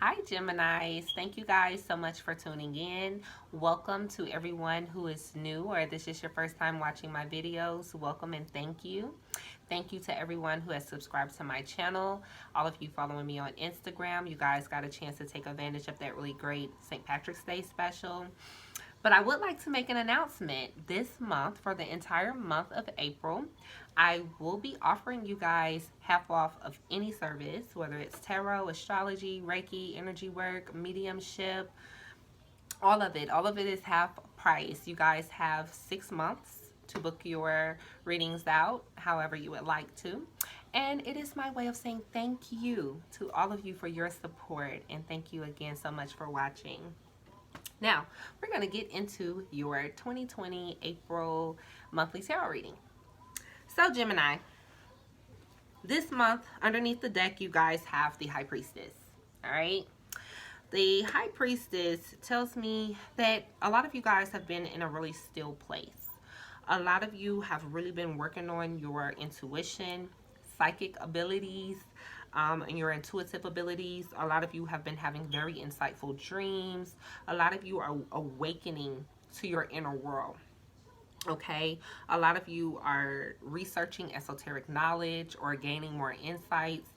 Hi, Geminis. Thank you guys so much for tuning in. Welcome to everyone who is new or this is your first time watching my videos. Welcome and thank you. Thank you to everyone who has subscribed to my channel. All of you following me on Instagram. You guys got a chance to take advantage of that really great St. Patrick's Day special. But I would like to make an announcement. This month, for the entire month of April, I will be offering you guys half off of any service, whether it's tarot, astrology, Reiki, energy work, mediumship, all of it. All of it is half price. You guys have 6 months to book your readings out however you would like to. And it is my way of saying thank you to all of you for your support. And thank you again so much for watching. Now, we're going to get into your 2020 April monthly tarot reading. So, Gemini, this month, underneath the deck, you guys have the High Priestess. All right? The High Priestess tells me that a lot of you guys have been in a really still place. A lot of you have really been working on your intuition, psychic abilities, and your intuitive abilities. A lot of you have been having very insightful dreams. A lot of you are awakening to your inner world. Okay, a lot of you are researching esoteric knowledge or gaining more insights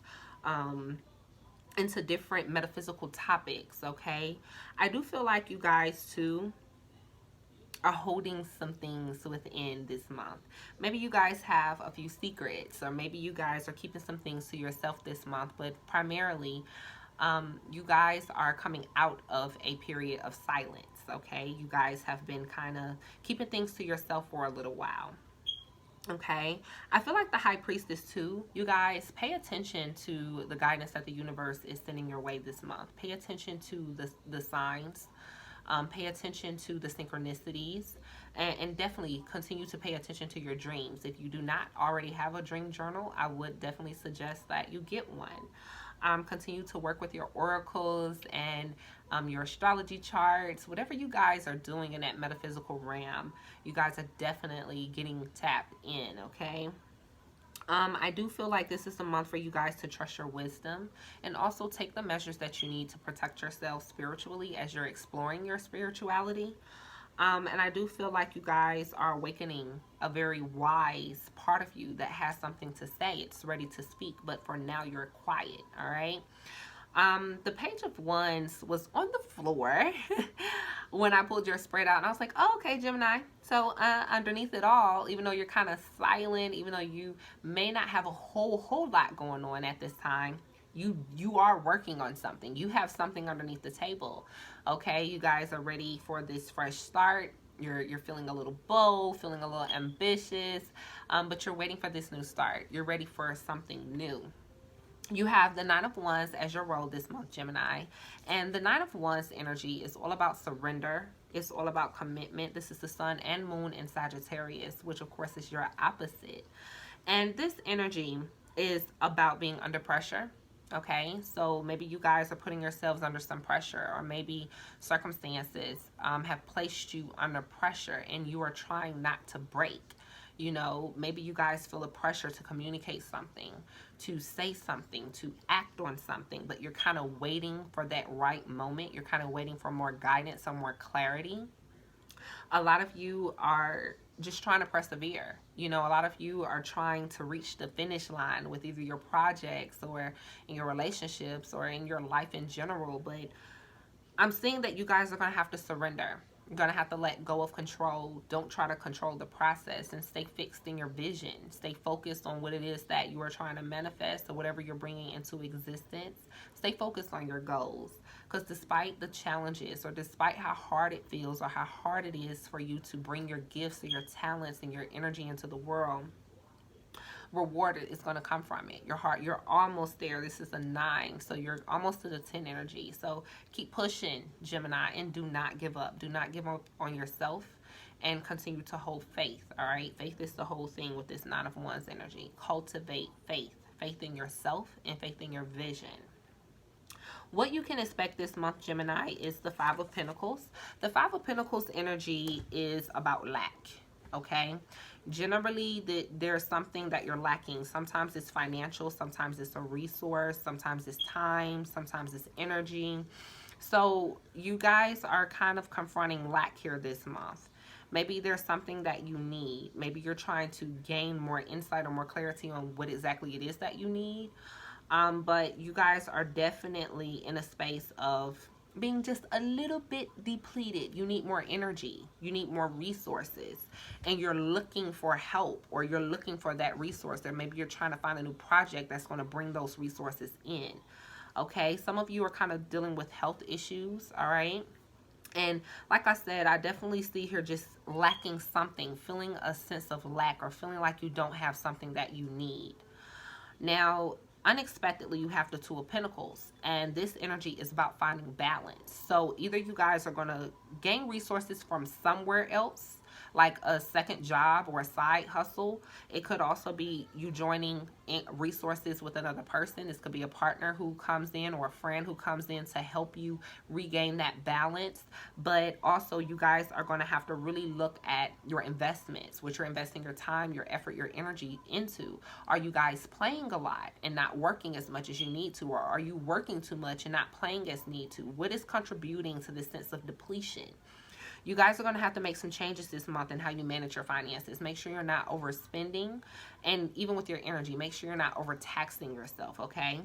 into different metaphysical topics. Okay, I do feel like you guys too are holding some things within this month. Maybe you guys have a few secrets, or maybe you guys are keeping some things to yourself this month, but primarily you guys are coming out of a period of silence. Okay, you guys have been kind of keeping things to yourself for a little while. Okay, I feel like the High Priestess too. You guys pay attention to the guidance that the universe is sending your way this month. Pay attention to the signs. Pay attention to the synchronicities, and definitely continue to pay attention to your dreams. If you do not already have a dream journal, I would definitely suggest that you get one. Continue to work with your oracles and your astrology charts. Whatever you guys are doing in that metaphysical realm, you guys are definitely getting tapped in, okay? I do feel like this is a month for you guys to trust your wisdom and also take the measures that you need to protect yourself spiritually as you're exploring your spirituality. And I do feel like you guys are awakening a very wise part of you that has something to say. It's ready to speak, but for now you're quiet, all right? The Page of Wands was on the floor when I pulled your spread out, and I was like, oh, okay, Gemini. So underneath it all, even though you're kind of silent, even though you may not have a whole lot going on at this time, you are working on something. You have something underneath the table. Okay, you guys are ready for this fresh start. You're feeling a little bold, feeling a little ambitious, but you're waiting for this new start. You're ready for something new. You have the Nine of Wands as your role this month, Gemini. And the Nine of Wands energy is all about surrender. It's all about commitment. This is the Sun and Moon in Sagittarius, which of course is your opposite. And this energy is about being under pressure. Okay, so maybe you guys are putting yourselves under some pressure, or maybe circumstances have placed you under pressure and you are trying not to break. You know, maybe you guys feel a pressure to communicate something, to say something, to act on something, but you're kind of waiting for that right moment. You're kind of waiting for more guidance or more clarity. A lot of you are just trying to persevere. You know, a lot of you are trying to reach the finish line with either your projects or in your relationships or in your life in general, but I'm seeing that you guys are going to have to surrender. You're going to have to let go of control. Don't try to control the process, and stay fixed in your vision. Stay focused on what it is that you are trying to manifest, or whatever you're bringing into existence. Stay focused on your goals, because despite the challenges, or despite how hard it feels, or how hard it is for you to bring your gifts or your talents and your energy into the world, rewarded is going to come from it. Your heart, you're almost there. This is a 9, so you're almost to the 10 energy. So keep pushing, Gemini, and do not give up. Do not give up on yourself, and continue to hold faith. All right, faith is the whole thing with this Nine of Wands energy. Cultivate faith in yourself and faith in your vision. What you can expect this month, Gemini, is the Five of Pentacles. The Five of Pentacles energy is about lack. okay? Generally, there's something that you're lacking. Sometimes it's financial, sometimes it's a resource, sometimes it's time, sometimes it's energy. So you guys are kind of confronting lack here this month. Maybe there's something that you need. Maybe you're trying to gain more insight or more clarity on what exactly it is that you need. But you guys are definitely in a space of being just a little bit depleted. You need more energy, you need more resources, and you're looking for help, or you're looking for that resource, or maybe you're trying to find a new project that's going to bring those resources in. Okay, some of you are kind of dealing with health issues, all right? And like I said, I definitely see here just lacking something, feeling a sense of lack, or feeling like you don't have something that you need. Now, unexpectedly, you have the Two of Pentacles, and this energy is about finding balance. So either you guys are going to gain resources from somewhere else, like a second job or a side hustle. It could also be you joining resources with another person. This could be a partner who comes in, or a friend who comes in to help you regain that balance. But also, you guys are going to have to really look at your investments, what you're investing your time, your effort, your energy into. Are you guys playing a lot and not working as much as you need to? Or are you working too much and not playing as need to? What is contributing to this sense of depletion? You guys are going to have to make some changes this month in how you manage your finances. Make sure you're not overspending, and even with your energy, make sure you're not overtaxing yourself, okay?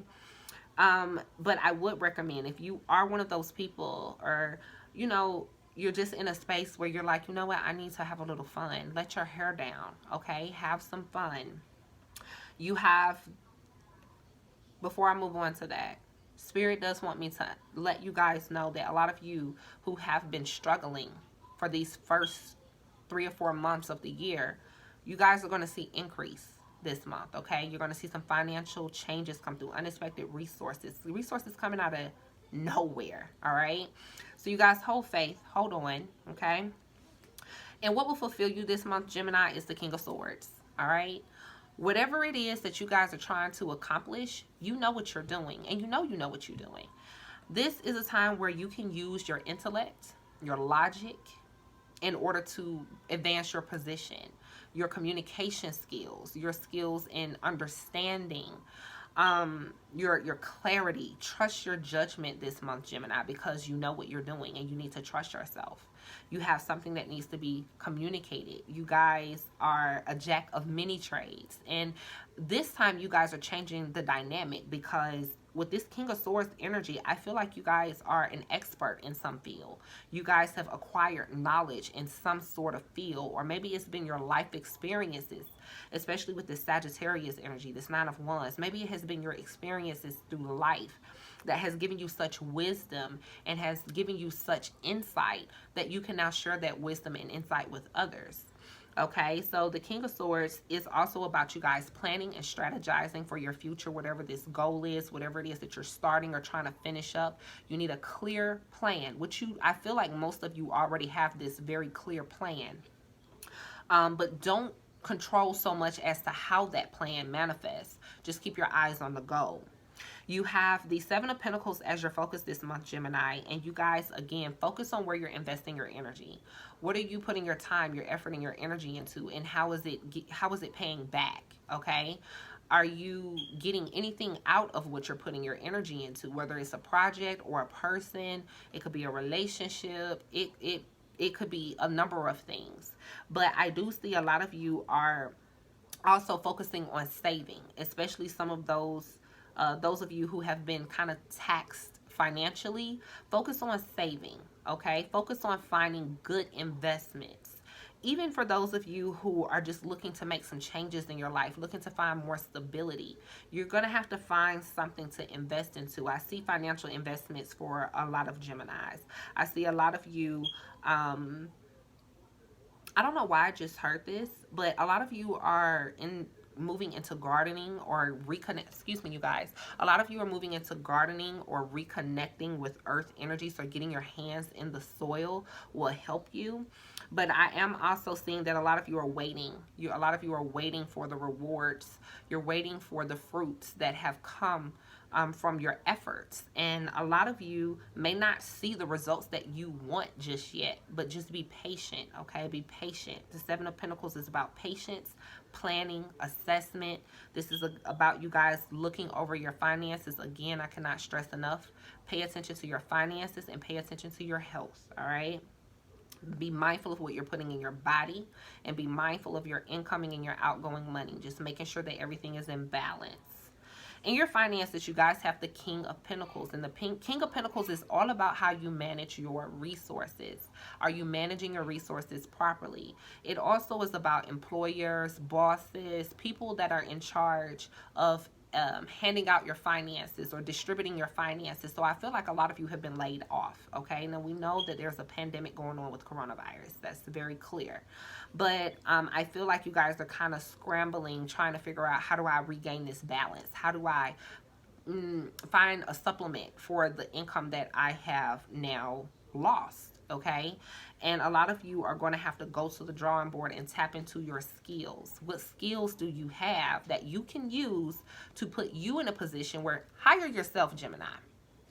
But I would recommend, if you are one of those people, or, you know, you're just in a space where you're like, you know what, I need to have a little fun. Let your hair down, okay? Have some fun. You have, before I move on to that, Spirit does want me to let you guys know that a lot of you who have been struggling for these first 3 or 4 months of the year, you guys are going to see increase this month, okay? You're going to see some financial changes come through, unexpected resources coming out of nowhere, all right? So you guys hold faith, hold on, okay? And what will fulfill you this month, Gemini, is the King of Swords, all right? Whatever it is that you guys are trying to accomplish, you know what you're doing, and you know what you're doing. This is a time where you can use your intellect, your logic, in order to advance your position, your communication skills, your skills in understanding, your clarity. Trust your judgment this month, Gemini, because you know what you're doing, and you need to trust yourself. You have something that needs to be communicated. You guys are a jack of many trades, and this time you guys are changing the dynamic, because with this King of Swords energy, I feel like you guys are an expert in some field. You guys have acquired knowledge in some sort of field, or maybe it's been your life experiences, especially with this Sagittarius energy, this Nine of Wands. Maybe it has been your experiences through life that has given you such wisdom and has given you such insight that you can now share that wisdom and insight with others. Okay, so the King of Swords is also about you guys planning and strategizing for your future, whatever this goal is, whatever it is that you're starting or trying to finish up. You need a clear plan, which I feel like most of you already have this very clear plan. But don't control so much as to how that plan manifests. Just keep your eyes on the goal. You have the Seven of Pentacles as your focus this month, Gemini. And you guys, again, focus on where you're investing your energy. What are you putting your time, your effort, and your energy into? And how is it paying back? Okay? Are you getting anything out of what you're putting your energy into? Whether it's a project or a person, it could be a relationship. It could be a number of things. But I do see a lot of you are also focusing on saving, especially some of those of you who have been kind of taxed financially. Focus on saving, okay? Focus on finding good investments. Even for those of you who are just looking to make some changes in your life, looking to find more stability, you're going to have to find something to invest into. I see financial investments for a lot of Geminis. I see a lot of you, I don't know why I just heard this, but a lot of you are moving into gardening or you guys. A lot of you are moving into gardening or reconnecting with earth energy. So getting your hands in the soil will help you. But I am also seeing that a lot of you are waiting. A lot of you are waiting for the rewards. You're waiting for the fruits that have come from your efforts. And a lot of you may not see the results that you want just yet, but just be patient, okay? Be patient. The Seven of Pentacles is about patience, planning, assessment. This is about you guys looking over your finances. Again, I cannot stress enough. Pay attention to your finances and pay attention to your health, all right? Be mindful of what you're putting in your body and be mindful of your incoming and your outgoing money. Just making sure that everything is in balance. In your finances, you guys have the King of Pentacles. And the King of Pentacles is all about how you manage your resources. Are you managing your resources properly? It also is about employers, bosses, people that are in charge of handing out your finances or distributing your finances. So I feel like a lot of you have been laid off, okay? Now we know that there's a pandemic going on with coronavirus. That's very clear. But I feel like you guys are kind of scrambling, trying to figure out, how do I regain this balance? How do I find a supplement for the income that I have now lost? Okay, and a lot of you are going to have to go to the drawing board and tap into your skills. What skills do you have that you can use to put you in a position where, hire yourself, Gemini?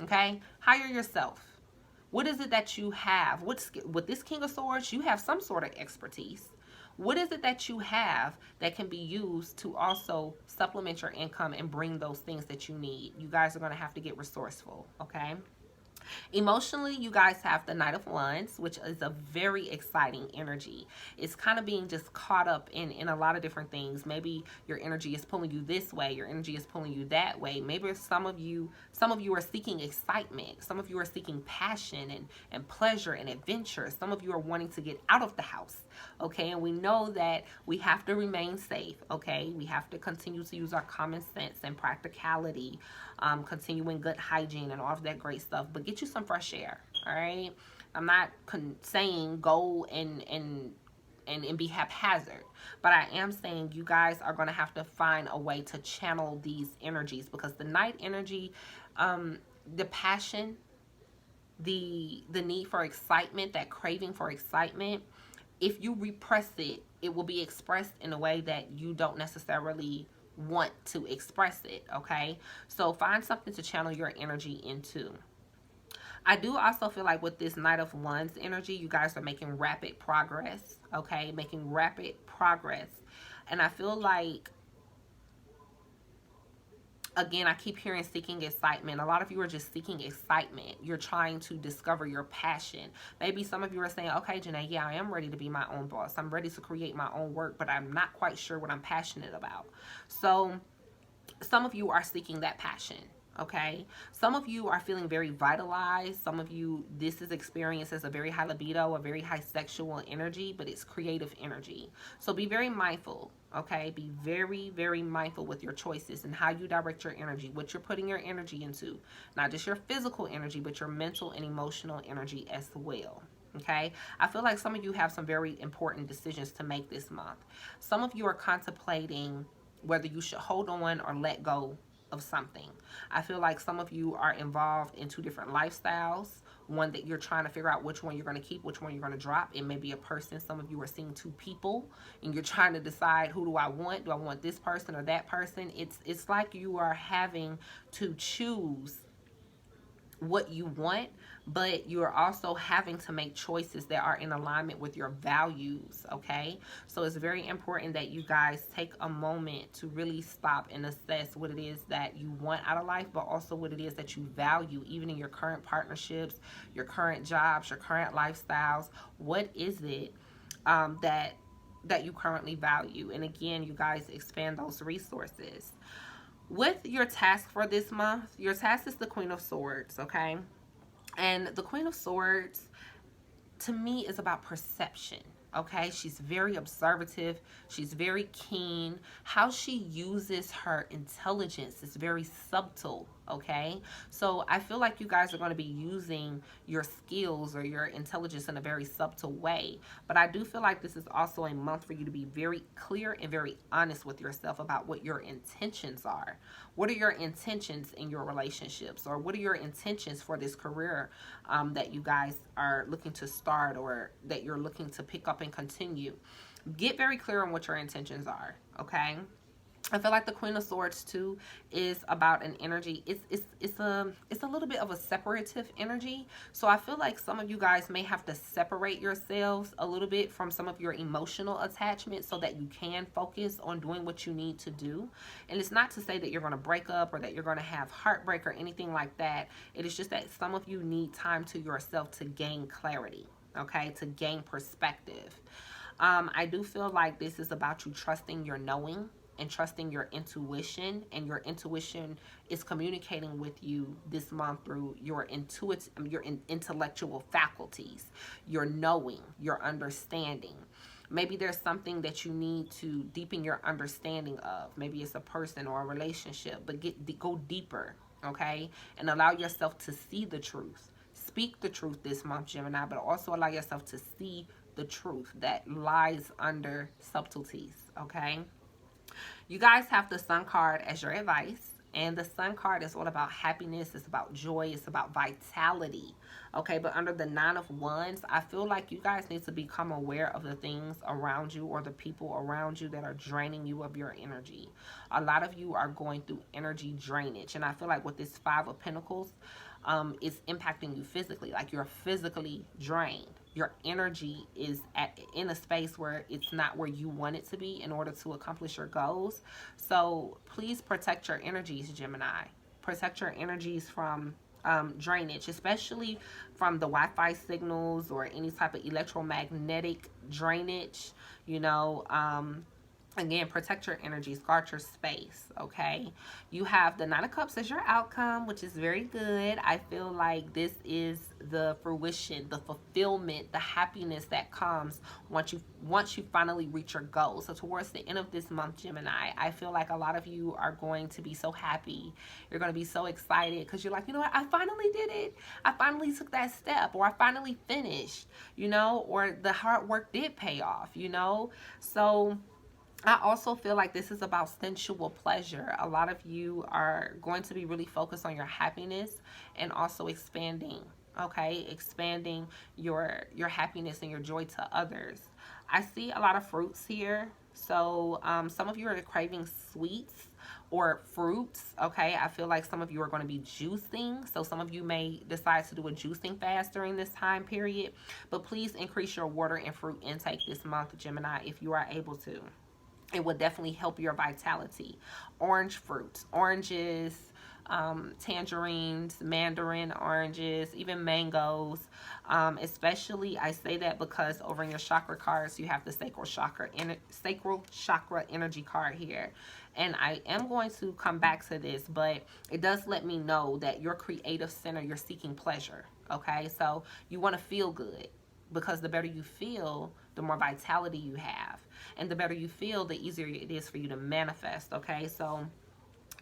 Okay, hire yourself. What is it that you have? With this King of Swords, you have some sort of expertise. What is it that you have that can be used to also supplement your income and bring those things that you need? You guys are going to have to get resourceful, okay? Emotionally, you guys have the Knight of Wands, which is a very exciting energy. It's kind of being just caught up in a lot of different things. Maybe your energy is pulling you this way, your energy is pulling you that way. Maybe some of you are seeking excitement. Some of you are seeking passion and pleasure and adventure. Some of you are wanting to get out of the house, okay? And we know that we have to remain safe, okay? We have to continue to use our common sense and practicality, continuing good hygiene and all of that great stuff. But get you some fresh air, all right? I'm not saying go and be haphazard, but I am saying you guys are going to have to find a way to channel these energies, because the night energy, the passion, the need for excitement, that craving for excitement, if you repress it, it will be expressed in a way that you don't necessarily want to express it, okay? So find something to channel your energy into. I do also feel like with this Knight of Wands energy, you guys are making rapid progress, okay? Making rapid progress. And I feel like, again, I keep hearing seeking excitement. A lot of you are just seeking excitement. You're trying to discover your passion. Maybe some of you are saying, okay, Jenay, yeah, I am ready to be my own boss. I'm ready to create my own work, but I'm not quite sure what I'm passionate about. So some of you are seeking that passion. Okay, some of you are feeling very vitalized. Some of you, this is experienced as a very high libido, a very high sexual energy, but it's creative energy. So be very mindful, okay? Be very, very mindful with your choices and how you direct your energy, what you're putting your energy into. Not just your physical energy, but your mental and emotional energy as well. Okay, I feel like some of you have some very important decisions to make this month. Some of you are contemplating whether you should hold on or let go of something. I feel like some of you are involved in two different lifestyles. One that you're trying to figure out which one you're going to keep, which one you're going to drop. It may be a person. Some of you are seeing two people and you're trying to decide, who do I want? Do I want this person or that person? It's like you are having to choose what you want, but you're also having to make choices that are in alignment with your values, okay? So it's very important that you guys take a moment to really stop and assess what it is that you want out of life, but also what it is that you value, even in your current partnerships, your current jobs, your current lifestyles. What is it that you currently value? And again, you guys expand those resources. With your task for this month, your task is the Queen of Swords, okay? And the Queen of Swords, to me, is about perception, okay? She's very observative. She's very keen. How she uses her intelligence is very subtle, okay? So I feel like you guys are going to be using your skills or your intelligence in a very subtle way. But I do feel like this is also a month for you to be very clear and very honest with yourself about what your intentions are. What are your intentions in your relationships? Or what are your intentions for this career that you guys are looking to start or that you're looking to pick up and continue? Get very clear on what your intentions are, okay? I feel like the Queen of Swords too is about an energy. It's a little bit of a separative energy. So I feel like some of you guys may have to separate yourselves a little bit from some of your emotional attachments so that you can focus on doing what you need to do. And it's not to say that you're going to break up or that you're going to have heartbreak or anything like that. It is just that some of you need time to yourself to gain clarity, okay, to gain perspective. I do feel like this is about you trusting your knowing and trusting your intuition, and your intuition is communicating with you this month through your intellectual faculties, your knowing, your understanding. Maybe there's something that you need to deepen your understanding of. Maybe it's a person or a relationship, but go deeper, okay? And allow yourself to see the truth. Speak the truth this month, Gemini, but also allow yourself to see the truth that lies under subtleties, okay? You guys have the Sun card as your advice. And the Sun card is all about happiness. It's about joy. It's about vitality. Okay, but under the Nine of Wands, I feel like you guys need to become aware of the things around you or the people around you that are draining you of your energy. A lot of you are going through energy drainage. And I feel like with this Five of Pentacles, it's impacting you physically. Like you're physically drained. Your energy is in a space where it's not where you want it to be in order to accomplish your goals. So please protect your energies, Gemini. Protect your energies from drainage, especially from the Wi-Fi signals or any type of electromagnetic drainage. You know, again, protect your energies, guard your space, okay? You have the Nine of Cups as your outcome, which is very good. I feel like this is the fruition, the fulfillment, the happiness that comes once you finally reach your goal. So towards the end of this month, Gemini, I feel like a lot of you are going to be so happy. You're going to be so excited because you're like, you know what? I finally did it. I finally took that step, or I finally finished, you know, or the hard work did pay off, you know? So I also feel like this is about sensual pleasure. A lot of you are going to be really focused on your happiness and also expanding, okay? Expanding your happiness and your joy to others. I see a lot of fruits here. So some of you are craving sweets or fruits, okay? I feel like some of you are going to be juicing. So some of you may decide to do a juicing fast during this time period. But please increase your water and fruit intake this month, Gemini, if you are able to. It will definitely help your vitality. Orange fruits, oranges, tangerines, mandarin oranges, even mangoes. Especially, I say that because over in your chakra cards, you have the sacral chakra energy card here. And I am going to come back to this, but it does let me know that your creative center, you're seeking pleasure. Okay, so you want to feel good, because the better you feel, the more vitality you have. And the better you feel, the easier it is for you to manifest, okay? So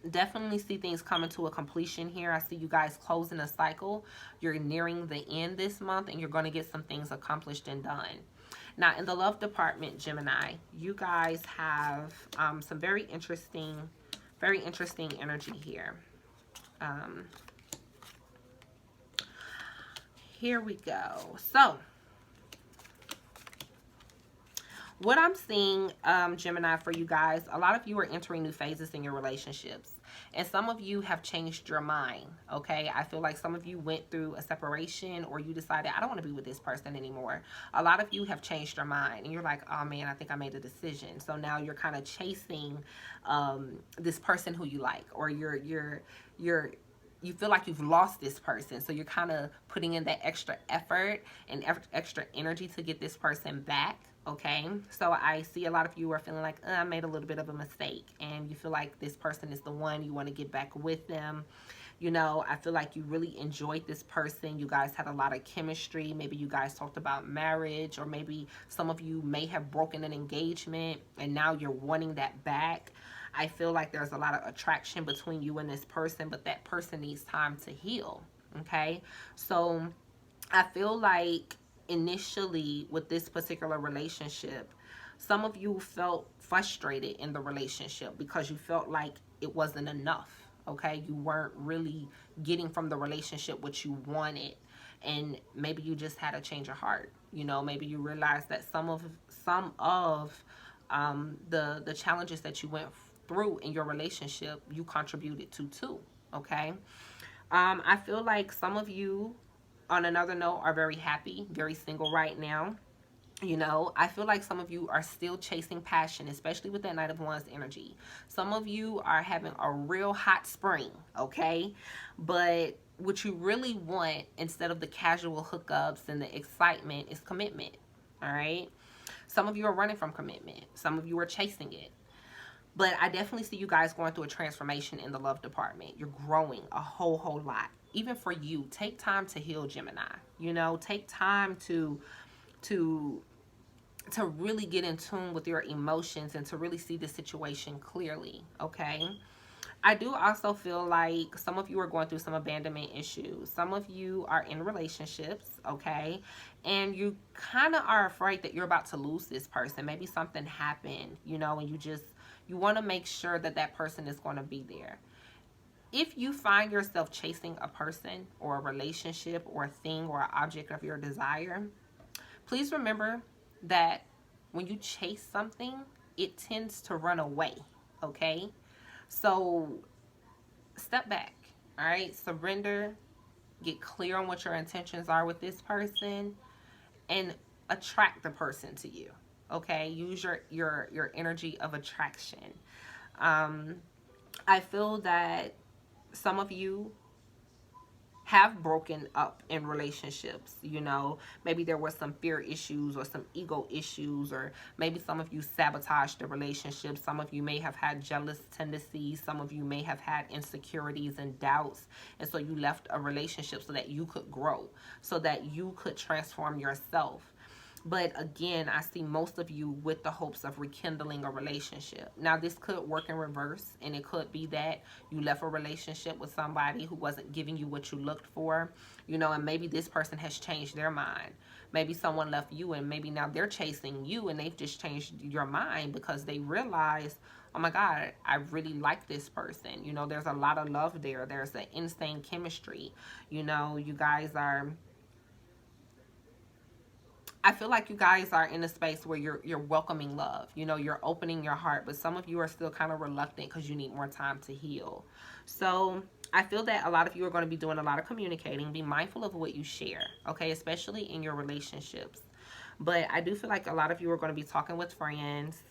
definitely see things coming to a completion here. I see you guys closing a cycle. You're nearing the end this month, and you're going to get some things accomplished and done. Now, in the love department, Gemini, you guys have some very interesting energy here. Here we go. So, what I'm seeing, Gemini, for you guys, a lot of you are entering new phases in your relationships. And some of you have changed your mind, okay? I feel like some of you went through a separation, or you decided, I don't want to be with this person anymore. A lot of you have changed your mind. And you're like, oh, man, I think I made a decision. So now you're kind of chasing this person who you like. Or you feel like you've lost this person. So you're kind of putting in that extra effort and extra energy to get this person back. Okay, so I see a lot of you are feeling like, I made a little bit of a mistake, and you feel like this person is the one. You want to get back with them. You know, I feel like you really enjoyed this person. You guys had a lot of chemistry. Maybe you guys talked about marriage, or maybe some of you may have broken an engagement and now you're wanting that back. I feel like there's a lot of attraction between you and this person, but that person needs time to heal. Okay, so I feel like initially with this particular relationship, some of you felt frustrated in the relationship because you felt like it wasn't enough. Okay, you weren't really getting from the relationship what you wanted, and maybe you just had a change of heart. You know, maybe you realized that some of the challenges that you went through in your relationship, you contributed to too. Okay. I feel like some of you, on another note, are very happy, very single right now. You know, I feel like some of you are still chasing passion, especially with that Knight of Wands energy. Some of you are having a real hot spring, okay? But what you really want, instead of the casual hookups and the excitement, is commitment, all right? Some of you are running from commitment. Some of you are chasing it. But I definitely see you guys going through a transformation in the love department. You're growing a whole lot. Even for you, take time to heal, Gemini. You know, take time to to really get in tune with your emotions and to really see the situation clearly, okay? I do also feel like some of you are going through some abandonment issues. Some of you are in relationships, okay? And you kind of are afraid that you're about to lose this person. Maybe something happened, you know, and you want to make sure that that person is going to be there. If you find yourself chasing a person or a relationship or a thing or an object of your desire, please remember that when you chase something, it tends to run away, okay? So step back, all right? Surrender, get clear on what your intentions are with this person, and attract the person to you, okay? Use your energy of attraction. I feel that some of you have broken up in relationships. You know, maybe there were some fear issues or some ego issues, or maybe some of you sabotaged the relationship. Some of you may have had jealous tendencies. Some of you may have had insecurities and doubts, and so you left a relationship so that you could grow, so that you could transform yourself. But again, I see most of you with the hopes of rekindling a relationship. Now, this could work in reverse, and it could be that you left a relationship with somebody who wasn't giving you what you looked for, you know, and maybe this person has changed their mind. Maybe someone left you, and maybe now they're chasing you, and they've just changed your mind because they realize, oh my God, I really like this person. You know, there's a lot of love there. There's an insane chemistry. You know, you guys are... I feel like you guys are in a space where you're welcoming love. You know, you're opening your heart, but some of you are still kind of reluctant because you need more time to heal. So I feel that a lot of you are going to be doing a lot of communicating. Be mindful of what you share, okay, especially in your relationships. But I do feel like a lot of you are going to be talking with friends,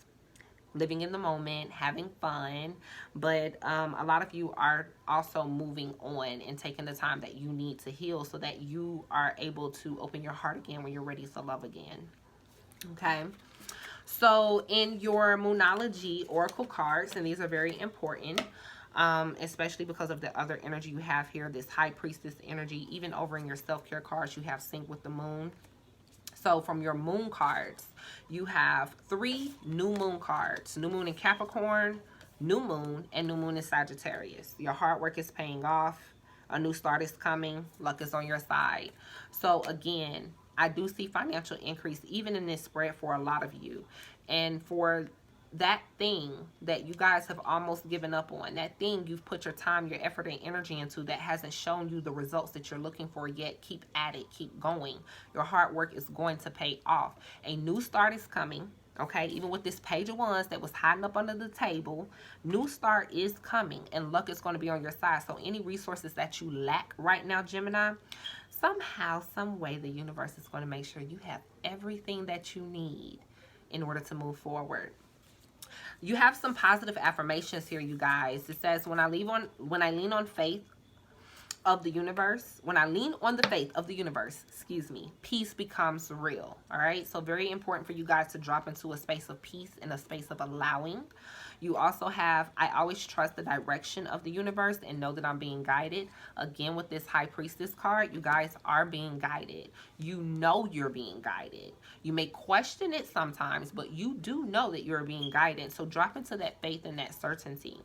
living in the moment, having fun, but a lot of you are also moving on and taking the time that you need to heal so that you are able to open your heart again when you're ready to love again. Okay, so in your Moonology Oracle cards, and these are very important, especially because of the other energy you have here, this High Priestess energy. Even over in your self-care cards, you have Sync with the Moon. So from your moon cards, you have 3 new moon cards. New moon in Capricorn, new moon, and new moon in Sagittarius. Your hard work is paying off. A new start is coming. Luck is on your side. So again, I do see financial increase even in this spread for a lot of you. And for that thing that you guys have almost given up on, that thing you've put your time, your effort, and energy into that hasn't shown you the results that you're looking for yet, keep at it, keep going. Your hard work is going to pay off. A new start is coming, okay? Even with this Page of Wands that was hiding up under the table, new start is coming, and luck is going to be on your side. So any resources that you lack right now, Gemini, somehow, some way, the universe is going to make sure you have everything that you need in order to move forward. You have some positive affirmations here, you guys. It says, when I lean on faith of the universe, when I lean on the faith of the universe, excuse me, peace becomes real. All right. So very important for you guys to drop into a space of peace and a space of allowing. You also have, I always trust the direction of the universe and know that I'm being guided. Again, with this High Priestess card, you guys are being guided. You know you're being guided. You may question it sometimes, but you do know that you're being guided. So drop into that faith and that certainty.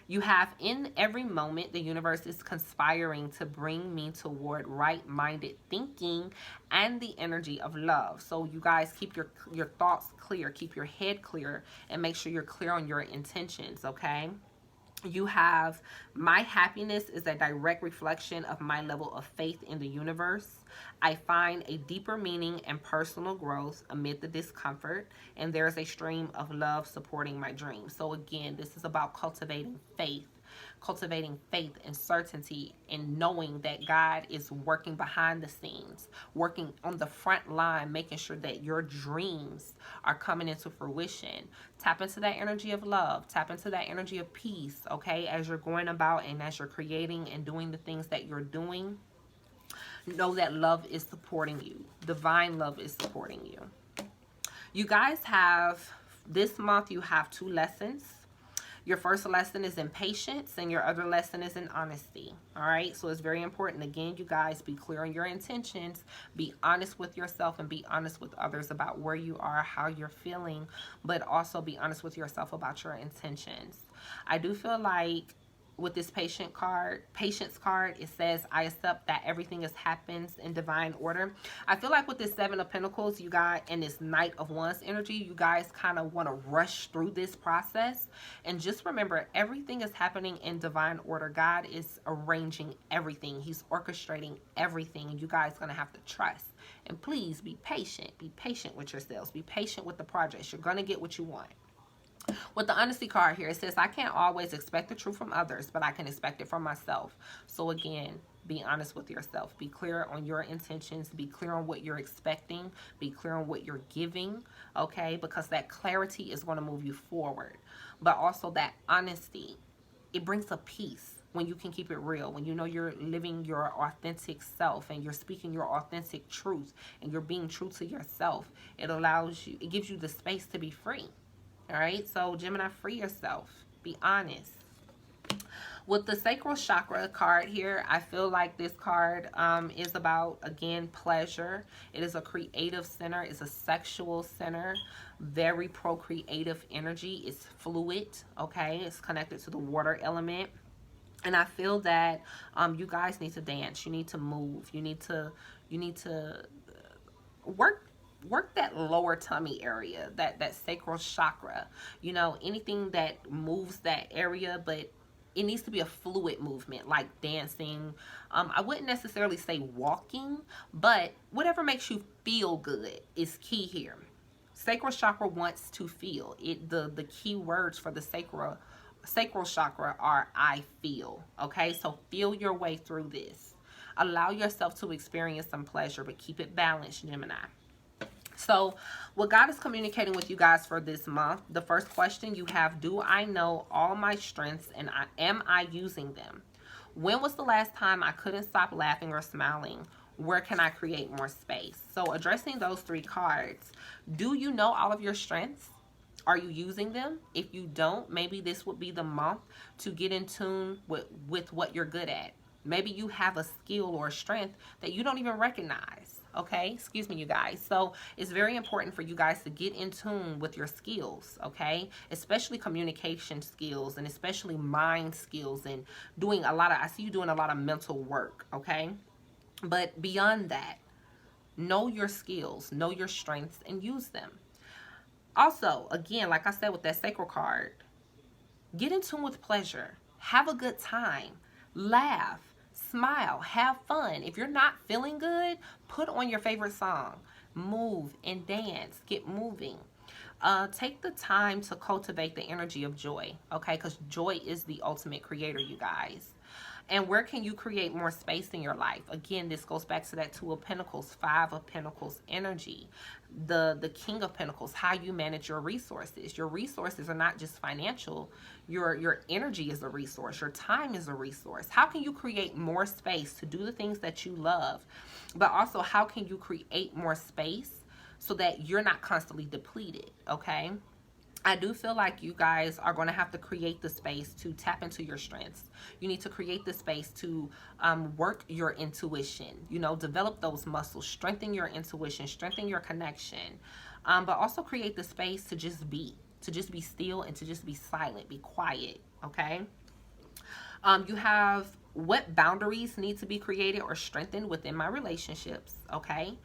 You have, in every moment, the universe is conspiring to bring me toward right-minded thinking and the energy of love. So you guys keep your thoughts clear, keep your head clear, and make sure you're clear on your intentions, okay? You have, my happiness is a direct reflection of my level of faith in the universe. I find a deeper meaning and personal growth amid the discomfort, and there's a stream of love supporting my dreams. So, again, this is about cultivating faith and certainty, and knowing that God is working behind the scenes, working on the front line, making sure that your dreams are coming into fruition. Tap into that energy of love, tap into that energy of peace, okay? As you're going about and as you're creating and doing the things that you're doing, know that love is supporting you. Divine love is supporting you. You guys have, this month, you have 2 lessons. Your first lesson is in patience, and your other lesson is in honesty. All right, so it's very important. Again, you guys, be clear on your intentions, be honest with yourself, and be honest with others about where you are, how you're feeling, but also be honest with yourself about your intentions. I do feel like with this patience card, it says, I accept that everything happens in divine order. I feel like with this 7 of Pentacles, you got, and this Knight of Wands energy, you guys kind of want to rush through this process. And just remember, everything is happening in divine order. God is arranging everything. He's orchestrating everything. And you guys are going to have to trust. And please be patient. Be patient with yourselves. Be patient with the projects. You're going to get what you want. With the honesty card here, it says, I can't always expect the truth from others, but I can expect it from myself. So again, be honest with yourself. Be clear on your intentions. Be clear on what you're expecting. Be clear on what you're giving, okay? Because that clarity is going to move you forward. But also that honesty, it brings a peace when you can keep it real, when you know you're living your authentic self and you're speaking your authentic truth and you're being true to yourself. It allows you, it gives you the space to be free. All right, so Gemini, free yourself. Be honest. With the sacral chakra card here, I feel like this card is about, again, pleasure. It is a creative center. It's a sexual center. Very procreative energy. It's fluid, okay? It's connected to the water element. And I feel that you guys need to dance. You need to move. You need to work that lower tummy area, that sacral chakra. You know, anything that moves that area, but it needs to be a fluid movement, like dancing. I wouldn't necessarily say walking, but whatever makes you feel good is key here. Sacral chakra wants to feel. The key words for the sacral chakra are I feel. Okay, so feel your way through this. Allow yourself to experience some pleasure, but keep it balanced, Gemini. So what God is communicating with you guys for this month, the first question you have, do I know all my strengths and am I using them? When was the last time I couldn't stop laughing or smiling? Where can I create more space? So addressing those 3 cards, do you know all of your strengths? Are you using them? If you don't, maybe this would be the month to get in tune with what you're good at. Maybe you have a skill or a strength that you don't even recognize. Okay, excuse me, you guys. So it's very important for you guys to get in tune with your skills, okay? Especially communication skills and especially mind skills and doing a lot of, I see you doing a lot of mental work, okay? But beyond that, know your skills, know your strengths, and use them. Also, again, like I said with that sacral card, get in tune with pleasure. Have a good time. Laugh. Smile, have fun. If you're not feeling good, put on your favorite song. Move and dance. Get moving. Take the time to cultivate the energy of joy, okay? Because joy is the ultimate creator, you guys. And where can you create more space in your life? Again, this goes back to that 2 of Pentacles, 5 of Pentacles energy. The King of Pentacles, how you manage your resources. Your resources are not just financial. Your energy is a resource. Your time is a resource. How can you create more space to do the things that you love? But also, how can you create more space so that you're not constantly depleted, okay? I do feel like you guys are going to have to create the space to tap into your strengths. You need to create the space to work your intuition, you know, develop those muscles, strengthen your intuition, strengthen your connection, but also create the space to just be still and to just be silent, be quiet, okay? You have what boundaries need to be created or strengthened within my relationships, okay?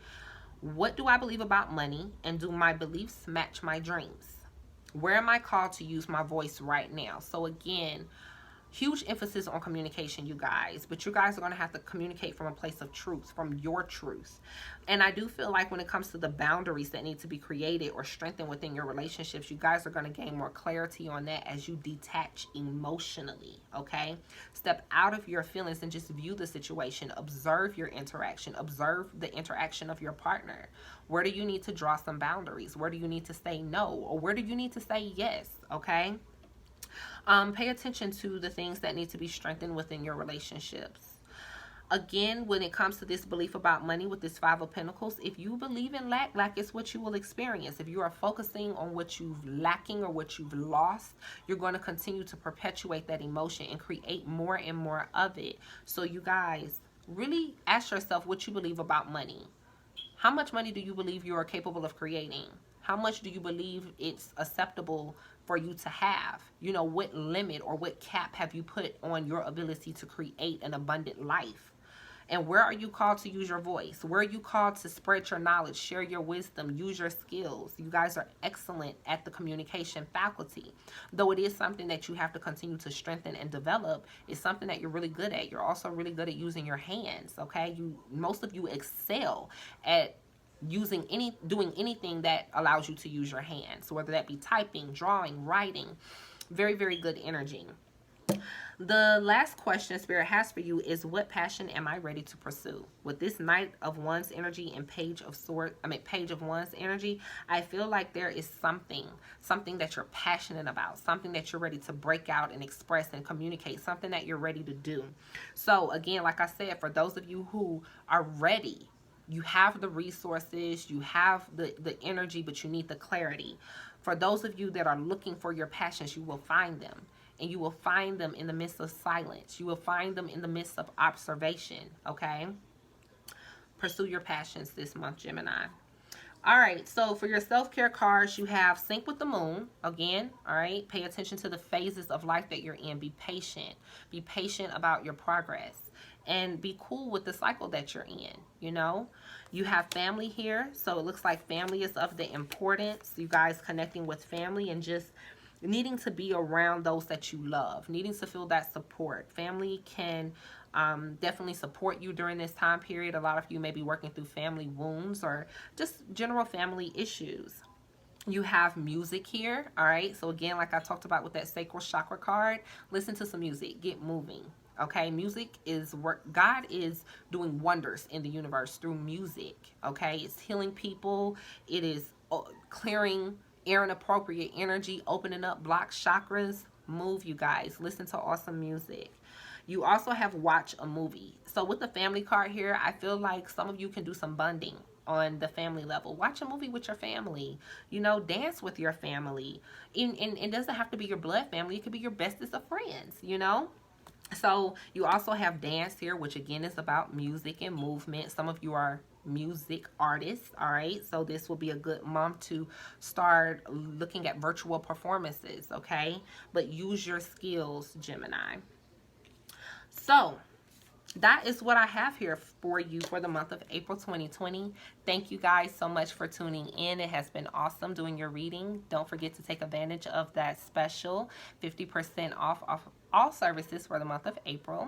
What do I believe about money, and do my beliefs match my dreams? Where am I called to use my voice right now? So again, Huge emphasis on communication, you guys. But you guys are going to have to communicate from a place of truth, from your truth. And I do feel like when it comes to the boundaries that need to be created or strengthened within your relationships, you guys are going to gain more clarity on that as you detach emotionally, okay? Step out of your feelings and just view the situation. Observe your interaction. Observe the interaction of your partner. Where do you need to draw some boundaries? Where do you need to say no? Or where do you need to say yes, okay? Pay attention to the things that need to be strengthened within your relationships. Again, when it comes to this belief about money with this Five of Pentacles, if you believe in lack, lack is what you will experience. If you are focusing on what you've lacking or what you've lost, you're going to continue to perpetuate that emotion and create more and more of it. So you guys, really ask yourself what you believe about money. How much money do you believe you are capable of creating? How much do you believe it's acceptable for you to have? You know, what limit or what cap have you put on your ability to create an abundant life? And where are you called to use your voice? Where are you called to spread your knowledge, share your wisdom, use your skills? You guys are excellent at the communication faculty. Though it is something that you have to continue to strengthen and develop, it's something that you're really good at. You're also really good at using your hands, okay? Most of you excel at doing anything that allows you to use your hands, whether that be typing, drawing, writing. Very, very good energy. The last question Spirit has for you is, what passion am I ready to pursue? With this Knight of Wands energy and Page of Wands energy, I feel like there is something that you're passionate about, something that you're ready to break out and express and communicate, something that you're ready to do. So again, like I said, for those of you who are ready, you have the resources, you have the energy, but you need the clarity. For those of you that are looking for your passions, you will find them. And you will find them in the midst of silence. You will find them in the midst of observation, okay? Pursue your passions this month, Gemini. All right, so for your self-care cards, you have Sync with the Moon. Again, all right, pay attention to the phases of life that you're in. Be patient. Be patient about your progress. And be cool with the cycle that you're in, you know? You have family here, so it looks like family is of the importance. You guys connecting with family and just needing to be around those that you love, needing to feel that support. Family can definitely support you during this time period. A lot of you may be working through family wounds or just general family issues. You have music here, all right? So again, like I talked about with that sacral chakra card, listen to some music, get moving. Okay, music is work. God is doing wonders in the universe through music. Okay, it's healing people. It is clearing inappropriate energy, opening up blocked chakras. Move, you guys. Listen to awesome music. You also have watch a movie. So with the family card here, I feel like some of you can do some bonding on the family level. Watch a movie with your family. You know, dance with your family. And it doesn't have to be your blood family. It could be your bestest of friends, you know. So you also have dance here, which again is about music and movement. Some of you are music artists, all right? So this will be a good month to start looking at virtual performances, okay? But use your skills, Gemini. So that is what I have here for you for the month of April 2020. Thank you guys so much for tuning in. It has been awesome doing your reading. Don't forget to take advantage of that special 50% off all services for the month of April.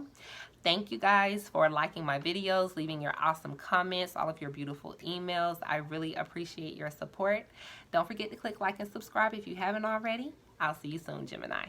Thank you guys for liking my videos, leaving your awesome comments, all of your beautiful emails. I really appreciate your support. Don't forget to click like and subscribe if you haven't already. I'll see you soon, Gemini.